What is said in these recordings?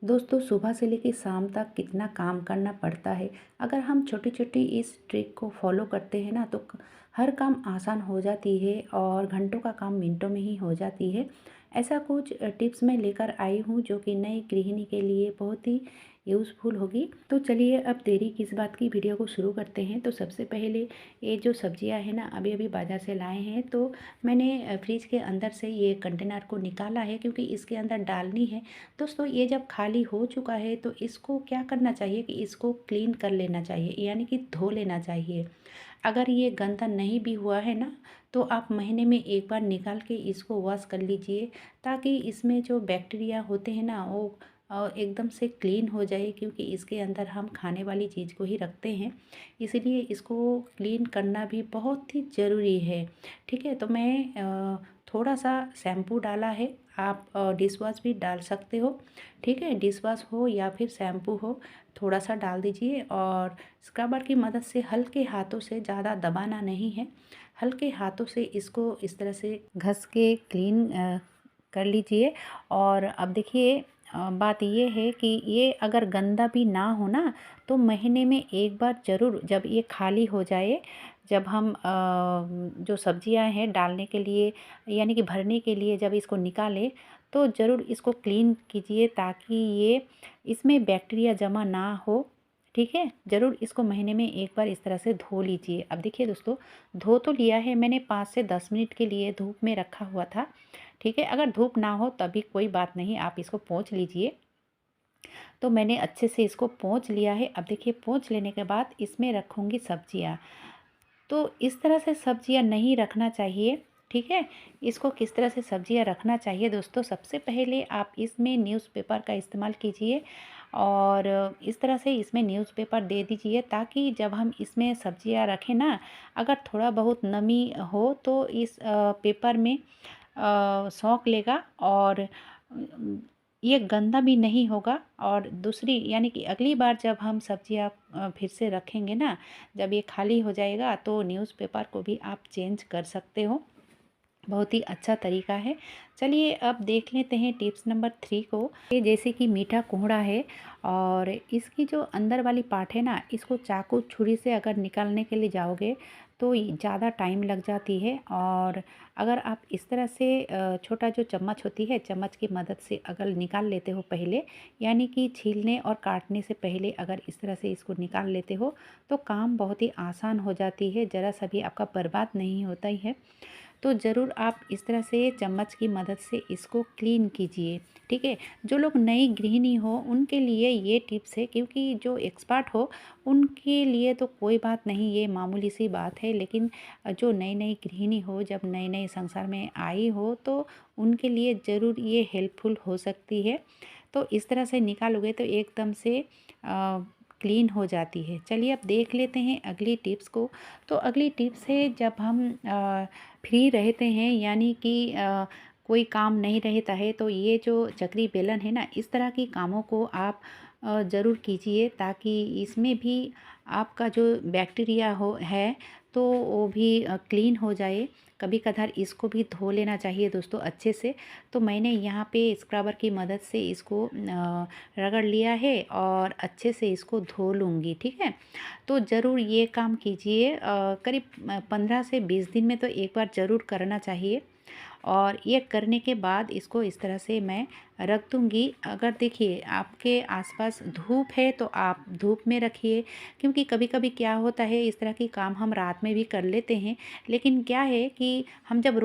दोस्तों सुबह से लेकर शाम तक कितना काम करना पड़ता है। अगर हम छोटी छोटी इस ट्रिक को फॉलो करते हैं ना तो हर काम आसान हो जाती है और घंटों का काम मिनटों में ही हो जाती है। ऐसा कुछ टिप्स मैं लेकर आई हूँ जो कि नई गृहिणी के लिए बहुत ही यूज़फुल होगी। तो चलिए अब देरी किस बात की, वीडियो को शुरू करते हैं। तो सबसे पहले ये जो सब्जियां हैं ना अभी अभी बाज़ार से लाए हैं, तो मैंने फ्रिज के अंदर से ये कंटेनर को निकाला है क्योंकि इसके अंदर डालनी है। दोस्तों ये जब खाली हो चुका है तो इसको क्या करना चाहिए कि इसको क्लीन कर लेना चाहिए, यानी कि धो लेना चाहिए। अगर ये गंदा नहीं भी हुआ है ना तो आप महीने में एक बार निकाल के इसको वॉश कर लीजिए, ताकि इसमें जो बैक्टीरिया होते हैं ना वो एकदम से क्लीन हो जाए, क्योंकि इसके अंदर हम खाने वाली चीज़ को ही रखते हैं। इसीलिए इसको क्लीन करना भी बहुत ही ज़रूरी है। ठीक है, तो मैं थोड़ा सा शैम्पू डाला है। आप डिश वॉश भी डाल सकते हो। ठीक है, डिश वॉश हो या फिर शैम्पू हो, थोड़ा सा डाल दीजिए और स्क्रबर की मदद से हल्के हाथों से, ज़्यादा दबाना नहीं है, हल्के हाथों से इसको इस तरह से घस के क्लीन कर लीजिए। और अब देखिए बात ये है कि ये अगर गंदा भी ना हो ना तो महीने में एक बार ज़रूर, जब ये खाली हो जाए, जब हम जो सब्जियां हैं डालने के लिए यानी कि भरने के लिए जब इसको निकालें तो ज़रूर इसको क्लीन कीजिए, ताकि ये इसमें बैक्टीरिया जमा ना हो। ठीक है, ज़रूर इसको महीने में एक बार इस तरह से धो लीजिए। अब देखिए दोस्तों, धो तो लिया है मैंने, 5 से 10 मिनट के लिए धूप में रखा हुआ था। ठीक है, अगर धूप ना हो तभी कोई बात नहीं, आप इसको पोंछ लीजिए। तो मैंने अच्छे से इसको पोंछ लिया है। अब देखिए पोंछ लेने के बाद इसमें रखूँगी सब्जियाँ। तो इस तरह से सब्जियां नहीं रखना चाहिए। ठीक है, इसको किस तरह से सब्जियां रखना चाहिए दोस्तों, सबसे पहले आप इसमें न्यूज़पेपर का इस्तेमाल कीजिए और इस तरह से इसमें न्यूज़पेपर दे दीजिए, ताकि जब हम इसमें सब्जियां रखें ना, अगर थोड़ा बहुत नमी हो तो इस पेपर में सोख लेगा और ये गंदा भी नहीं होगा। और दूसरी यानी कि अगली बार जब हम सब्जियां फिर से रखेंगे ना, जब ये खाली हो जाएगा तो न्यूज़पेपर को भी आप चेंज कर सकते हो। बहुत ही अच्छा तरीका है। चलिए अब देख लेते हैं टिप्स नंबर 3 को। ये जैसे कि मीठा कोहड़ा है और इसकी जो अंदर वाली पार्ट है ना, इसको चाकू छुरी से अगर निकालने के लिए जाओगे तो ज़्यादा टाइम लग जाती है। और अगर आप इस तरह से छोटा जो चम्मच होती है, चम्मच की मदद से अगर निकाल लेते हो पहले, यानी कि छीलने और काटने से पहले अगर इस तरह से इसको निकाल लेते हो तो काम बहुत ही आसान हो जाती है, ज़रा सा भी आपका बर्बाद नहीं होता ही है। तो ज़रूर आप इस तरह से चम्मच की मदद से इसको क्लीन कीजिए। ठीक है, जो लोग नई गृहिणी हो उनके लिए ये टिप्स है, क्योंकि जो एक्सपर्ट हो उनके लिए तो कोई बात नहीं, ये मामूली सी बात है। लेकिन जो नई नई गृहिणी हो, जब नए नए संसार में आई हो, तो उनके लिए ज़रूर ये हेल्पफुल हो सकती है। तो इस तरह से निकालोगे तो एकदम से क्लीन हो जाती है। चलिए अब देख लेते हैं अगली टिप्स को। तो अगली टिप्स है, जब हम फ्री रहते हैं, यानी कि कोई काम नहीं रहता है, तो ये जो चक्री बेलन है ना, इस तरह के कामों को आप ज़रूर कीजिए, ताकि इसमें भी आपका जो बैक्टीरिया हो है तो वो भी क्लीन हो जाए। कभी कभार इसको भी धो लेना चाहिए दोस्तों अच्छे से। तो मैंने यहाँ पे स्क्रबर की मदद से इसको रगड़ लिया है और अच्छे से इसको धो लूँगी। ठीक है, तो ज़रूर ये काम कीजिए। करीब 15 से 20 दिन में तो एक बार ज़रूर करना चाहिए। और ये करने के बाद इसको इस तरह से मैं रख दूँगी। अगर देखिए आपके आसपास धूप है तो आप धूप में रखिए, क्योंकि कभी कभी क्या होता है, इस तरह की काम हम रात में भी कर लेते हैं। लेकिन क्या है कि हमें जब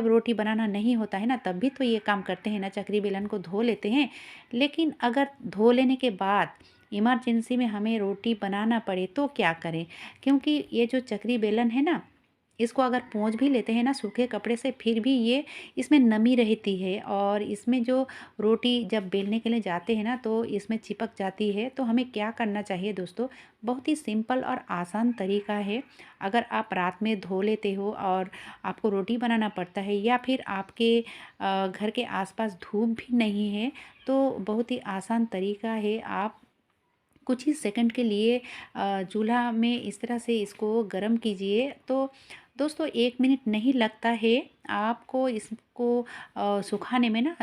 रोटी बनाना नहीं होता है ना, तब भी तो ये काम करते हैं ना, चक्री बेलन को धो लेते हैं। लेकिन अगर धो लेने के बाद इमरजेंसी में हमें रोटी बनाना पड़े तो क्या करें, क्योंकि ये जो चक्री बेलन है ना, इसको अगर पोंछ भी लेते हैं ना सूखे कपड़े से, फिर भी ये इसमें नमी रहती है और इसमें जो रोटी जब बेलने के लिए जाते हैं ना तो इसमें चिपक जाती है। तो हमें क्या करना चाहिए दोस्तों, बहुत ही सिंपल और आसान तरीका है। अगर आप रात में धो लेते हो और आपको रोटी बनाना पड़ता है, या फिर आपके घर के आसपास धूप भी नहीं है, तो बहुत ही आसान तरीका है। आप कुछ ही सेकंड के लिए चूल्हा में इस तरह से इसको गरम कीजिए। तो दोस्तों 1 मिनट नहीं लगता है आपको इसको सुखाने में ना।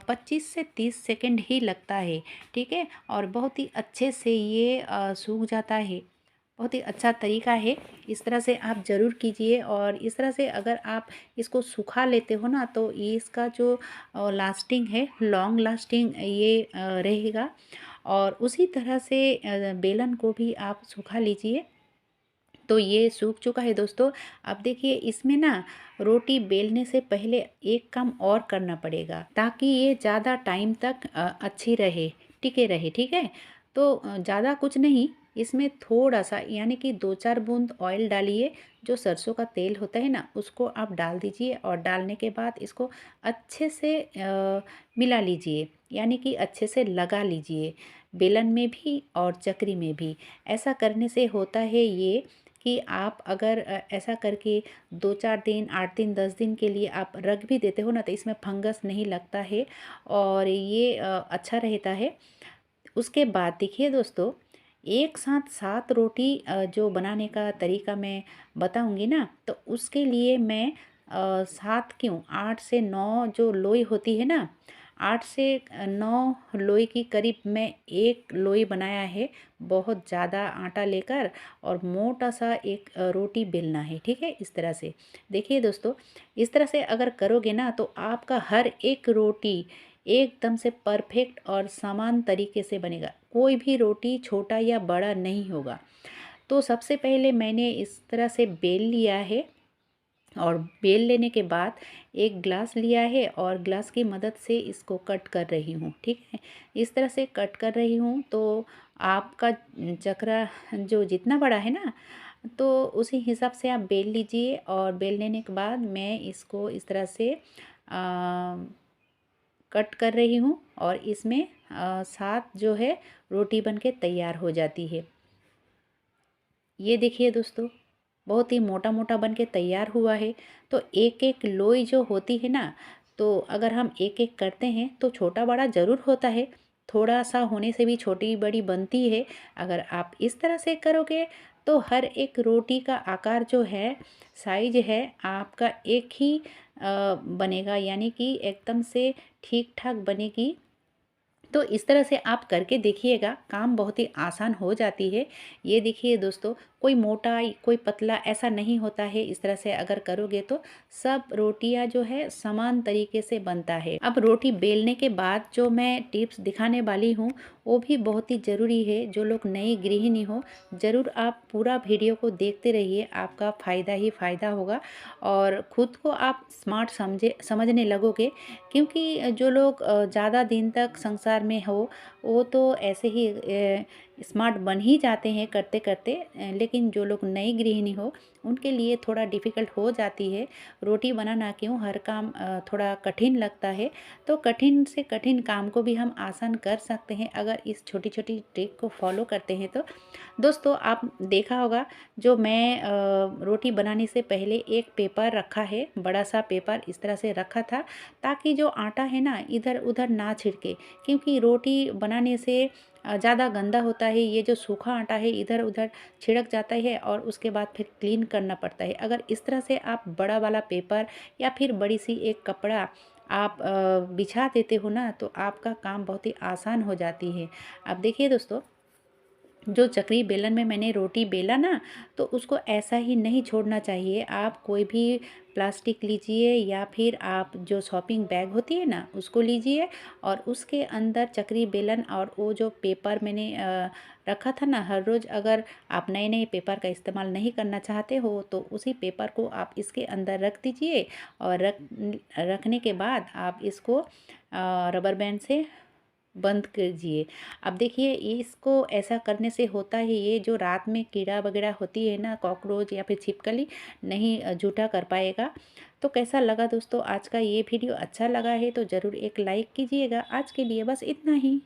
25 से 30 सेकंड ही लगता है, ठीक है। और बहुत ही अच्छे से ये सूख जाता है। बहुत ही अच्छा तरीका है, इस तरह से आप ज़रूर कीजिए। और इस तरह से अगर आप इसको सुखा लेते हो ना तो ये इसका जो लास्टिंग है, लॉन्ग लास्टिंग ये रहेगा। और उसी तरह से बेलन को भी आप सुखा लीजिए। तो ये सूख चुका है दोस्तों। अब देखिए इसमें ना रोटी बेलने से पहले एक काम और करना पड़ेगा ताकि ये ज़्यादा टाइम तक अच्छी रहे, टिके रहे, ठीक है। तो ज़्यादा कुछ नहीं, इसमें थोड़ा सा यानी कि 2-4 बूंद ऑयल डालिए। जो सरसों का तेल होता है ना उसको आप डाल दीजिए और डालने के बाद इसको अच्छे से मिला लीजिए, यानी कि अच्छे से लगा लीजिए बेलन में भी और चकरी में भी। ऐसा करने से होता है ये कि आप अगर ऐसा करके 2-4 दिन, 8 दिन, 10 दिन के लिए आप रख भी देते हो ना तो इसमें फंगस नहीं लगता है और ये अच्छा रहता है। उसके बाद देखिए दोस्तों, एक साथ 7 रोटी जो बनाने का तरीका मैं बताऊंगी ना तो उसके लिए मैं 7 क्यों 8 से 9 जो लोई होती है ना, 8 से 9 लोई की करीब मैं एक लोई बनाया है। बहुत ज़्यादा आटा लेकर और मोटा सा एक रोटी बेलना है, ठीक है। इस तरह से देखिए दोस्तों, इस तरह से अगर करोगे ना तो आपका हर एक रोटी एकदम से परफेक्ट और समान तरीके से बनेगा। कोई भी रोटी छोटा या बड़ा नहीं होगा। तो सबसे पहले मैंने इस तरह से बेल लिया है और बेल लेने के बाद एक ग्लास लिया है और ग्लास की मदद से इसको कट कर रही हूँ, ठीक है। इस तरह से कट कर रही हूँ। तो आपका चकरा जो जितना बड़ा है ना तो उसी हिसाब से आप बेल लीजिए। और बेल लेने के बाद मैं इसको इस तरह से कट कर रही हूँ और इसमें 7 जो है रोटी बनके तैयार हो जाती है। ये देखिए दोस्तों, बहुत ही मोटा मोटा बन के तैयार हुआ है। तो एक एक लोई जो होती है ना तो अगर हम एक एक करते हैं तो छोटा बड़ा ज़रूर होता है, थोड़ा सा होने से भी छोटी बड़ी बनती है। अगर आप इस तरह से करोगे तो हर एक रोटी का आकार जो है, साइज है आपका एक ही बनेगा, यानी कि एकदम से ठीक ठाक बनेगी। तो इस तरह से आप करके देखिएगा, काम बहुत ही आसान हो जाती है। ये देखिए दोस्तों, कोई मोटा कोई पतला ऐसा नहीं होता है। इस तरह से अगर करोगे तो सब रोटियां जो है समान तरीके से बनता है। अब रोटी बेलने के बाद जो मैं टिप्स दिखाने वाली हूँ वो भी बहुत ही ज़रूरी है। जो लोग नई गृहिणी हो ज़रूर आप पूरा वीडियो को देखते रहिए, आपका फ़ायदा ही फ़ायदा होगा और ख़ुद को आप स्मार्ट समझने लगोगे। क्योंकि जो लोग ज़्यादा दिन तक संसार में हो वो तो ऐसे ही स्मार्ट बन ही जाते हैं करते करते। लेकिन जो लोग नई गृहिणी हो उनके लिए थोड़ा डिफ़िकल्ट हो जाती है। रोटी बनाना क्यों, हर काम थोड़ा कठिन लगता है। तो कठिन से कठिन काम को भी हम आसान कर सकते हैं अगर इस छोटी छोटी ट्रिक को फॉलो करते हैं तो। दोस्तों आप देखा होगा, जो मैं रोटी बनाने से पहले एक पेपर रखा है, बड़ा सा पेपर इस तरह से रखा था ताकि जो आटा है ना इधर उधर ना छिड़के। क्योंकि रोटी बनाने से ज़्यादा गंदा होता है, ये जो सूखा आटा है इधर उधर छिड़क जाता है और उसके बाद फिर क्लीन करना पड़ता है। अगर इस तरह से आप बड़ा वाला पेपर या फिर बड़ी सी एक कपड़ा आप बिछा देते हो ना तो आपका काम बहुत ही आसान हो जाती है। अब देखिए दोस्तों, जो चकरी बेलन में मैंने रोटी बेला ना तो उसको ऐसा ही नहीं छोड़ना चाहिए। आप कोई भी प्लास्टिक लीजिए या फिर आप जो शॉपिंग बैग होती है ना उसको लीजिए और उसके अंदर चकरी बेलन और वो जो पेपर मैंने रखा था ना, हर रोज़ अगर आप नए नए पेपर का इस्तेमाल नहीं करना चाहते हो तो उसी पेपर को आप इसके अंदर रख दीजिए। और रखने के बाद आप इसको रबर बैंड से बंद कीजिए। अब देखिए इसको ऐसा करने से होता है ये जो रात में कीड़ा वगैरह होती है ना, कॉकरोच या फिर छिपकली नहीं जूठा कर पाएगा। तो कैसा लगा दोस्तों आज का ये वीडियो? अच्छा लगा है तो ज़रूर एक लाइक कीजिएगा। आज के लिए बस इतना ही।